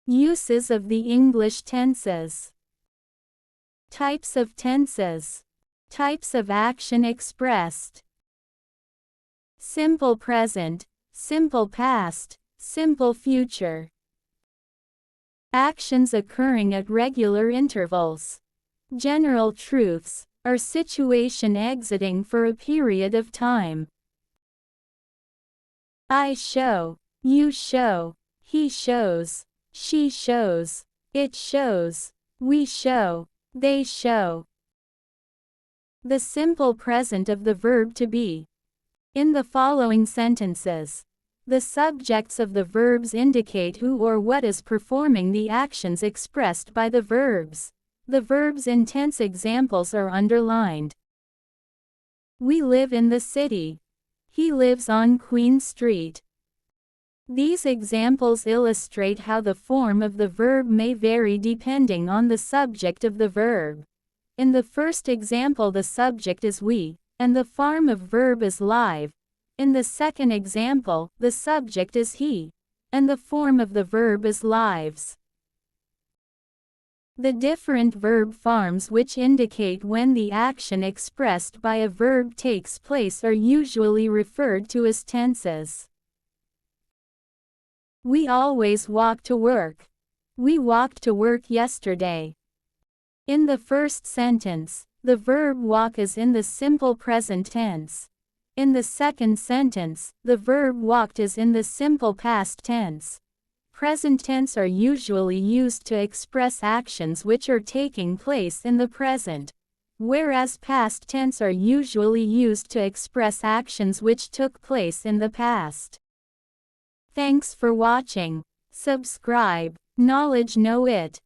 Uses of the English tenses. Types of tenses. Types of action expressed. Simple present, simple past, simple future. Actions occurring at regular intervals. General truths, or situation exiting for a period of time. I show, you show, he shows, she shows, it shows, we show, they show. The simple present of the verb to be. In the following sentences, the subjects of the verbs indicate who or what is performing the actions expressed by the verbs. The verbs in tense examples are underlined. We live in the city. He lives on Queen Street. These examples illustrate how the form of the verb may vary depending on the subject of the verb. In the first example, the subject is we, and the form of verb is live. In the second example, the subject is he, and the form of the verb is lives. The different verb forms which indicate when the action expressed by a verb takes place are usually referred to as tenses. We always walk to work. We walked to work yesterday. In the first sentence, the verb walk is in the simple present tense. In the second sentence, the verb walked is in the simple past tense. Present tense are usually used to express actions which are taking place in the present, whereas past tense are usually used to express actions which took place in the past. Thanks for watching. Subscribe. Knowledge know it.